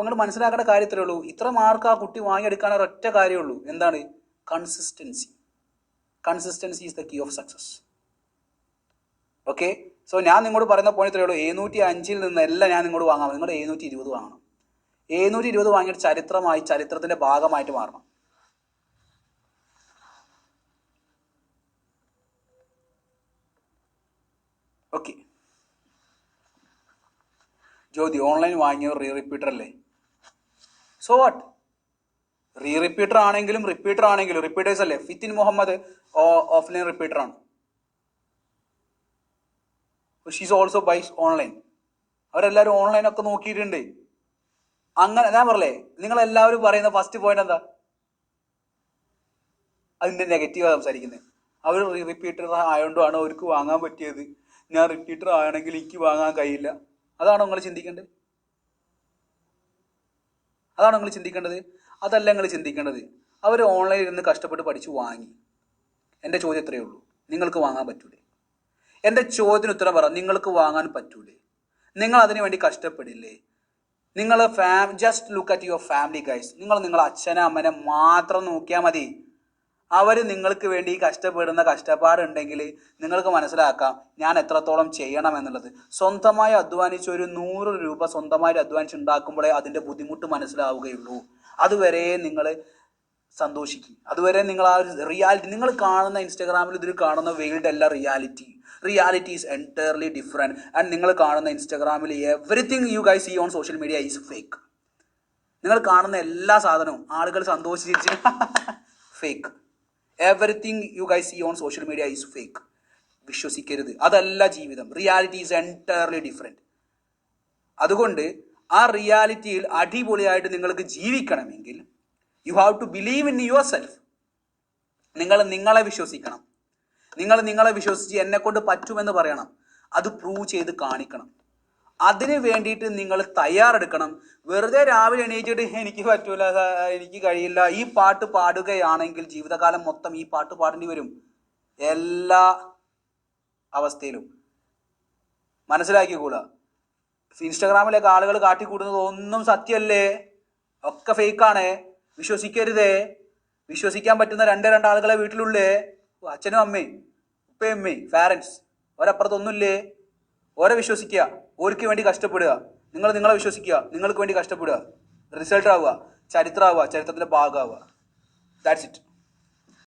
അപ്പോൾ നിങ്ങൾ മനസ്സിലാക്കേണ്ട കാര്യത്തിലേ ഉള്ളൂ, ഇത്ര മാർക്ക് ആ കുട്ടി വാങ്ങിയെടുക്കാൻ ഒരൊറ്റ കാര്യമുള്ളൂ. എന്താണ്? Consistency. Consistency is the key of success. Okay, so ഞാൻ നിങ്ങളോട് പറയുന്ന പോയിന്റ് ഇത്രയേ ഉള്ളൂ. 705 നിന്നെല്ലാം ഞാൻ നിങ്ങളോട് വാങ്ങാം. നിങ്ങൾ 720 വാങ്ങണം. 720 വാങ്ങിയിട്ട് ചരിത്രത്തിന്റെ ഭാഗമായിട്ട് മാറണം. ഓക്കെ, ജ്യോതി ഓൺലൈൻ വാങ്ങിയോ റിപ്പീറ്റർ അല്ലേ? So what? റിപ്പീറ്റർ ആണെങ്കിലും റിപ്പീറ്റേഴ്സ് അല്ലേ? ഫിത്തിൻ മുഹമ്മദ് ഓഫ്ലൈൻ റിപ്പീറ്റർ ആണ്. ഷീസ് ഓൾസോ ബൈസ് ഓൺലൈൻ. അവരെല്ലാവരും ഓൺലൈനൊക്കെ നോക്കിയിട്ടുണ്ട്. അങ്ങനെ ഞാൻ പറയല്ലേ, നിങ്ങളെല്ലാവരും പറയുന്ന ഫസ്റ്റ് പോയിന്റ് എന്താ? അതിൻ്റെ നെഗറ്റീവാണ് സംസാരിക്കുന്നത്. അവർ റിപ്പീറ്റർ ആയതുകൊണ്ടാണ് അവർക്ക് വാങ്ങാൻ പറ്റിയത്, ഞാൻ റിപ്പീറ്റർ ആണെങ്കിൽ എനിക്ക് വാങ്ങാൻ കഴിയില്ല. അതാണോ നിങ്ങൾ ചിന്തിക്കേണ്ടത്? അതല്ല നിങ്ങൾ ചിന്തിക്കേണ്ടത്. അവർ ഓൺലൈനിൽ നിന്ന് കഷ്ടപ്പെട്ട് പഠിച്ച് വാങ്ങി. എൻ്റെ ചോദ്യം ഇത്രയേ ഉള്ളൂ, നിങ്ങൾക്ക് വാങ്ങാൻ പറ്റൂലേ? എൻ്റെ ചോദ്യത്തിന് ഉത്തരം പറ. നിങ്ങൾക്ക് വാങ്ങാൻ പറ്റൂലേ? നിങ്ങൾ അതിനു വേണ്ടി കഷ്ടപ്പെടില്ലേ? നിങ്ങൾ just look at your family guys. നിങ്ങളെ അച്ഛനെ അമ്മനെ മാത്രം നോക്കിയാൽ മതി. അവർ നിങ്ങൾക്ക് വേണ്ടി കഷ്ടപ്പെടുന്ന കഷ്ടപ്പാടുണ്ടെങ്കിൽ നിങ്ങൾക്ക് മനസ്സിലാക്കാം ഞാൻ എത്രത്തോളം ചെയ്യണം എന്നുള്ളത്. സ്വന്തമായി അധ്വാനിച്ച് ഒരു 100 രൂപ സ്വന്തമായി അധ്വാനിച്ച് ഉണ്ടാക്കുമ്പോഴേ അതിൻ്റെ ബുദ്ധിമുട്ട് മനസ്സിലാവുകയുള്ളൂ. അതുവരെ നിങ്ങൾ സന്തോഷിക്കും. അതുവരെ നിങ്ങൾ ആ ഒരു റിയാലിറ്റി, നിങ്ങൾ കാണുന്ന ഇൻസ്റ്റാഗ്രാമിൽ ഇതിൽ കാണുന്ന വേൾഡ് അല്ല reality. Reality is entirely different. And നിങ്ങൾ കാണുന്ന ഇൻസ്റ്റാഗ്രാമിൽ everything you guys see on social media is fake. നിങ്ങൾ കാണുന്ന എല്ലാ സാധനവും ആളുകൾ സന്തോഷിച്ച് fake. Everything you guys see on social media is fake. വിശ്വസിക്കരുത്, അതല്ല ജീവിതം. Reality is entirely different. അതുകൊണ്ട് ആ റിയാലിറ്റിയിൽ അടിപൊളിയായിട്ട് നിങ്ങൾക്ക് ജീവിക്കണമെങ്കിൽ you have to believe in yourself. നിങ്ങളെ വിശ്വസിക്കണം. നിങ്ങളെ വിശ്വസിച്ച് എന്നെക്കൊണ്ട് പറ്റുമെന്ന് പറയണം. അത് പ്രൂവ് ചെയ്ത് കാണിക്കണം. അതിന് വേണ്ടിയിട്ട് നിങ്ങൾ തയ്യാറെടുക്കണം. വെറുതെ രാവിലെ എണീറ്റിട്ട് എനിക്ക് പറ്റൂല, എനിക്ക് കഴിയില്ല, ഈ പാട്ട് പാടുകയാണെങ്കിൽ ജീവിതകാലം മൊത്തം ഈ പാട്ട് പാടേണ്ടി വരും. എല്ലാ അവസ്ഥയിലും മനസ്സിലാക്കിക്കൂടാ. ഇൻസ്റ്റാഗ്രാമിലൊക്കെ ആളുകൾ കാട്ടിക്കൂടുന്നത് ഒന്നും സത്യമല്ലേ, ഒക്കെ ഫേക്കാണ്. വിശ്വസിക്കരുതേ. വിശ്വസിക്കാൻ പറ്റുന്ന രണ്ട് ആളുകളെ വീട്ടിലുള്ളേ. അച്ഛനും അമ്മയും ഉപ്പയും അമ്മയും പാരൻസ്. ഒരപ്പുറത്തൊന്നുമില്ലേ. ഓരെ വിശ്വസിക്കുക, ഓർക്ക് വേണ്ടി കഷ്ടപ്പെടുക. നിങ്ങളെ വിശ്വസിക്കുക, നിങ്ങൾക്ക് വേണ്ടി കഷ്ടപ്പെടുക. റിസൾട്ട് ആവുക, ചരിത്രമാവുക, ചരിത്രത്തിൻ്റെ ഭാഗമാവുക. That's it.